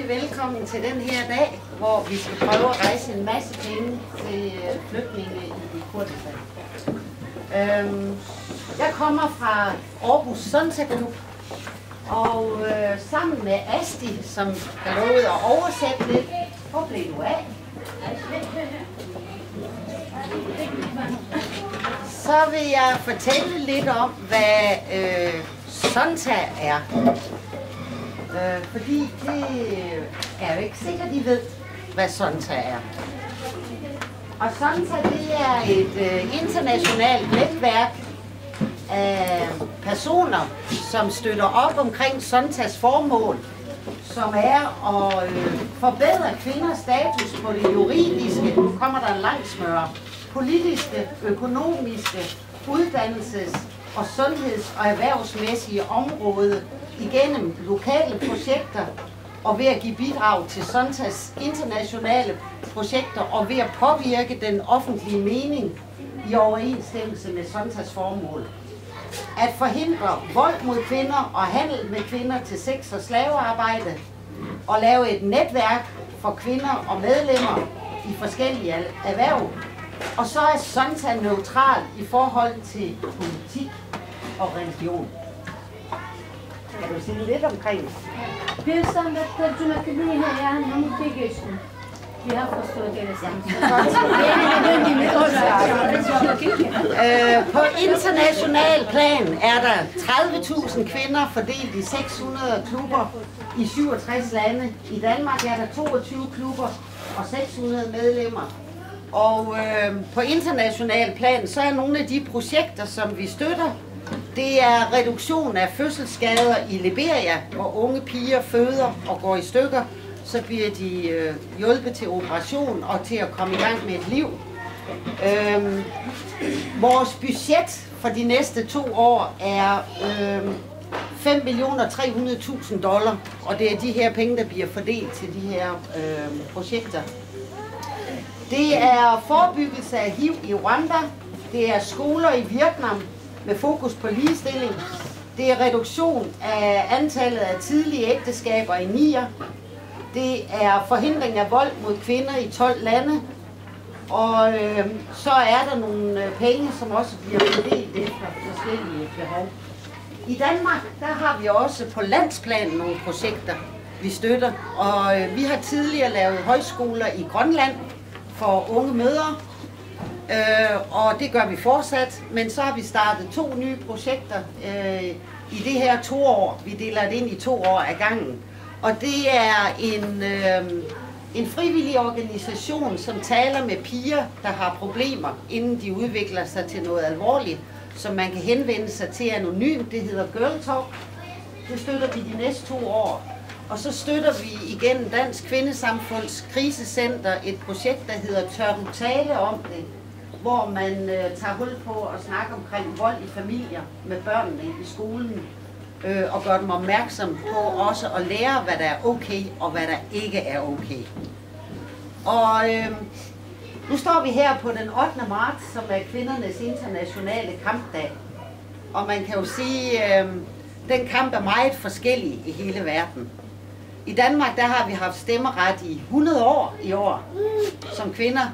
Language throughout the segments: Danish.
hjertelig velkommen til den her dag, hvor vi skal prøve at rejse en masse penge til flygtninge i Kurdistan. Jeg kommer fra Aarhus Sonsa-klub, og sammen med Asti, som har lovet at oversætte lidt. Hvor blev du af? Så vil jeg fortælle lidt om, hvad Sonsa er. Fordi det er jo ikke sikkert, I ved, hvad Sonsa er. Og Sonsa, det er et internationalt netværk af personer, som støtter op omkring Sonsas formål, som er at forbedre kvinders status på det juridiske, nu kommer der en lang smøre, politiske, økonomiske, uddannelses- og sundheds- og erhvervsmæssige område igennem lokale projekter og ved at give bidrag til Sonsas internationale projekter og ved at påvirke den offentlige mening i overensstemmelse med Sonsas formål. At forhindre vold mod kvinder og handel med kvinder til sex- og slavearbejde og lave et netværk for kvinder og medlemmer i forskellige erhverv. Og så er Sonsa neutral i forhold til politik og religion. Kan du sige lidt omkring det? Bilsam ve tercüme kılığına yani mutlu geçtim. Vi har forstået det På international plan er der 30.000 kvinder fordelt i 600 klubber i 67 lande. I Danmark er der 22 klubber og 600 medlemmer. Og på international plan så er nogle af de projekter, som vi støtter, det er reduktion af fødselsskader i Liberia, hvor unge piger føder og går i stykker. Så bliver de hjulpet til operation og til at komme i gang med et liv. Vores budget for de næste 2 år er $5.300.000, og det er de her penge, der bliver fordelt til de her projekter. Det er forebyggelse af HIV i Rwanda, det er skoler i Vietnam med fokus på ligestilling, det er reduktion af antallet af tidlige ægteskaber i Niger, det er forhindring af vold mod kvinder i 12 lande, og så er der nogle penge, som også bliver fordelt efter forskellige behov. I Danmark, der har vi også på landsplan nogle projekter, vi støtter, og vi har tidligere lavet højskoler i Grønland for unge mødre, og det gør vi fortsat, men så har vi startet 2 nye projekter i det her 2 år. Vi deler det ind i 2 år ad gangen. Og det er en frivillig organisation, som taler med piger, der har problemer, inden de udvikler sig til noget alvorligt, som man kan henvende sig til anonymt. Det hedder Girl Talk. Det støtter vi de næste 2 år. Og så støtter vi igennem Dansk Kvindesamfunds Krisecenter et projekt, der hedder Tør du tale om det, hvor man tager hul på at snakke omkring vold i familier med børnene i skolen, og gør dem opmærksom på også at lære, hvad der er okay og hvad der ikke er okay. Og nu står vi her på den 8. marts, som er kvindernes internationale kampdag. Og man kan jo sige, den kamp er meget forskellig i hele verden. I Danmark, der har vi haft stemmeret i 100 år i år som kvinder.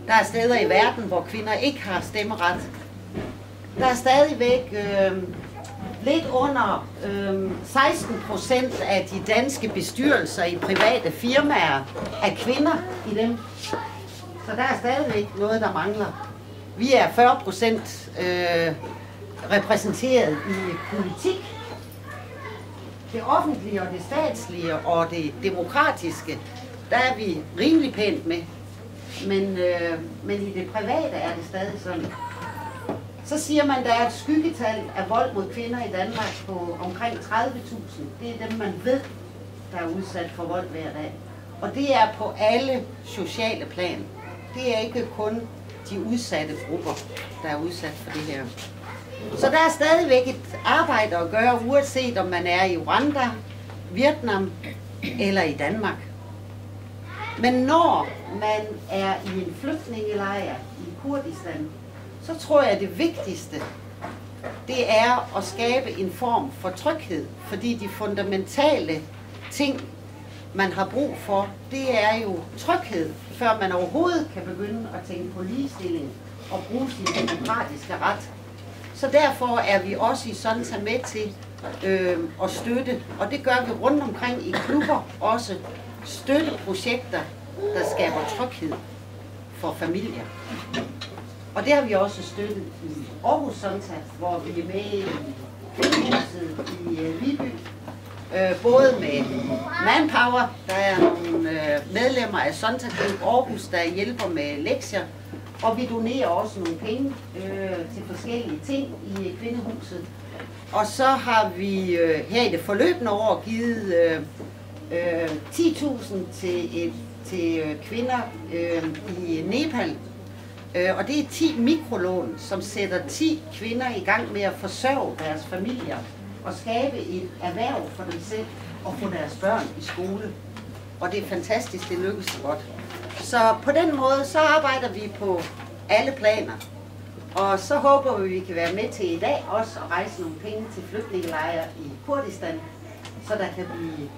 Der er steder i verden, hvor kvinder ikke har stemmeret. Der er stadigvæk lidt under 16% af de danske bestyrelser i private firmaer er kvinder i dem. Så der er stadigvæk noget, der mangler. Vi er 40% repræsenteret i politik. Det offentlige og det statslige og det demokratiske, der er vi rimelig pænt med. Men i det private er det stadig sådan. Så siger man, at der er et skyggetal af vold mod kvinder i Danmark på omkring 30.000. Det er dem, man ved, der er udsat for vold hver dag. Og det er på alle sociale plan. Det er ikke kun de udsatte grupper, der er udsat for det her. Så der er stadigvæk et arbejde at gøre, uanset om man er i Rwanda, Vietnam eller i Danmark. Men når man er i en flygtningelejr i Kurdistan, så tror jeg, at det vigtigste, det er at skabe en form for tryghed, fordi de fundamentale ting man har brug for, det er jo tryghed, før man overhovedet kan begynde at tænke på ligestilling og bruge sin demokratiske ret. Så derfor er vi også i Sonsa med til at støtte, og det gør vi rundt omkring i klubber også, støtte projekter, der skaber tryghed for familier. Og det har vi også støttet i Aarhus Sonsa, hvor vi er med i kvindehuset i Viby. Både med Manpower, der er nogle medlemmer af Sonsa Klub Aarhus, der hjælper med lektier, og vi donerer også nogle penge til forskellige ting i kvindehuset. Og så har vi her i det forløbende år givet 10.000 til kvinder i Nepal. Og det er 10 mikrolån, som sætter 10 kvinder i gang med at forsørge deres familier og skabe et erhverv for dem selv og få deres børn i skole. Og det er fantastisk, det lykkes så godt. Så på den måde, så arbejder vi på alle planer. Og så håber vi kan være med til i dag også at rejse nogle penge til flygtningelejre i Kurdistan, så der kan blive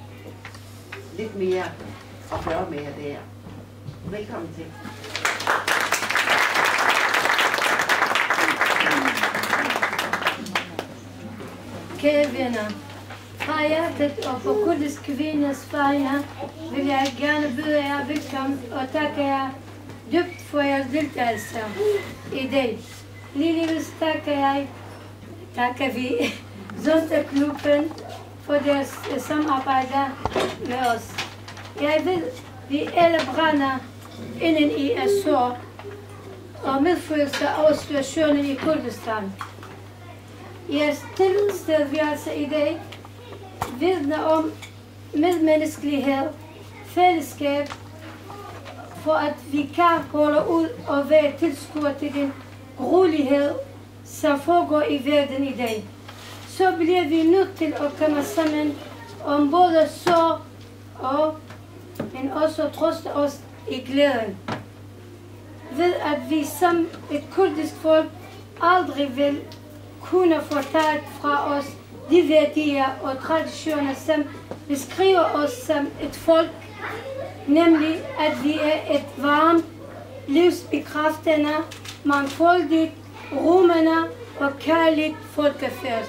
lidt mere at gøre med jer der. Velkommen til. Kære venner, fra hjertet og for kurdisk kvinders vegne vil jeg gerne byde jer velkommen og takke jer dybt for jeres deltagelse i dag. Ligeledes takker vi Sonsa Klubben for deres samarbejde med os. Jeg ved, vi alle brænder inden i er sorg og medfølelse over situationen i Kurdistan. Jeres tilstedeværelse i dag vidner om medmenneskelighed, fællesskab, for at vi kan holde ud og være tilskuer til den gruelighed, som foregår i verden i dag. Så bliver vi nødt til at komme sammen om både sorg men også trøste os i glæden. Ved at vi som et kurdisk folk aldrig vil kunne få taget fra os de værdier og traditioner, som beskriver os som et folk, nemlig at vi er et varmt, livsbekræftende, mangfoldigt, rummende og kærligt folkefærd,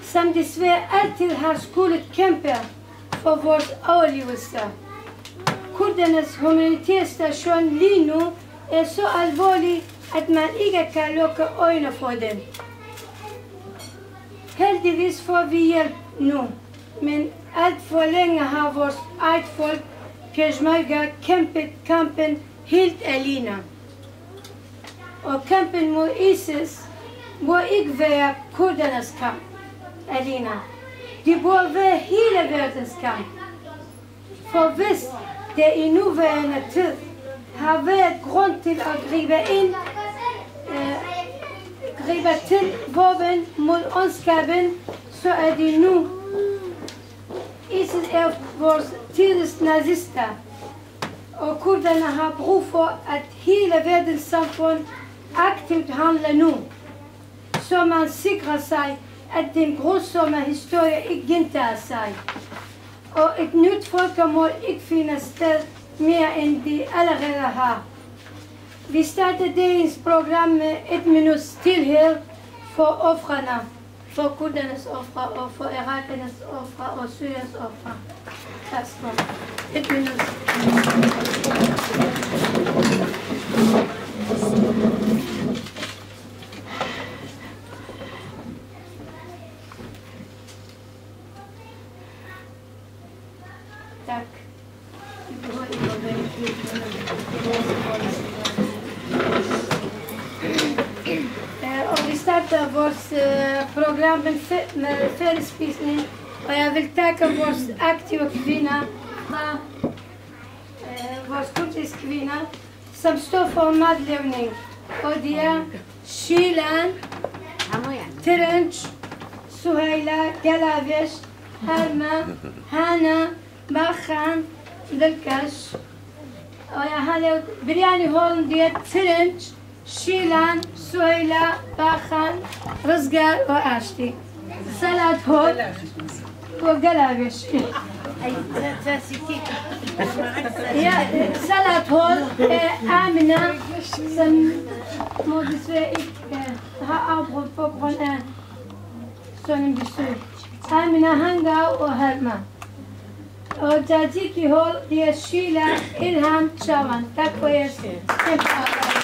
som desværre altid har skulle kæmpe for vores overlevelse. Kurdernes humanitære situation lige nu er så alvorlig, at man ikke kan lukke øjnene for den. Heldigvis får vi hjælp nu, men alt for længe har vores eget folk, Peshmerga, kæmpet kampen helt alene. Og kampen mod ISIS må ikke være kurdernes kamp alene. Det bør være hele verdens kamp. For hvis det i nuværende tid har været grund til at gribe til våben mod ondskaben, så er det nu. ISIS er vores tidens nazister, og kurderne har brug for, at hele verdens samfund aktivt handler nu, så man sikrer sig, at den grusomme historie ikke gentager sig, og et nyt folkemord ikke finder sted mere end de allerede har. Vi starter dagens program med 1 minuts stilhed for ofrene, for kurdernes ofre og for irakernes ofre og Syriens ofre. Tak skal du have. 1 minut. Tak. Og vi starter vores program med fællesspisning, og jeg vil takke vores aktive kvinder, vores kurdiske kvinder, som står for madlavning. Og de er Shilan, Tirenç, Suhayla, Galavesh, Halma, Hana, Bakhan, Dilkash. Og jeg har lavet biryani hollandier, Tirenç, Shilan, Suhayla, Bakhan, Rızgar og Ashti. Salat hol og Galavesh. Ja, salathål Amina, som må desværre ikke har afbrudt på grund af sådan en besøg. Amina Hangav og Halma. Og Tzatziki Hol, det er Sheila Ilham Chavan. Tak for jeres kæmpe arbejde.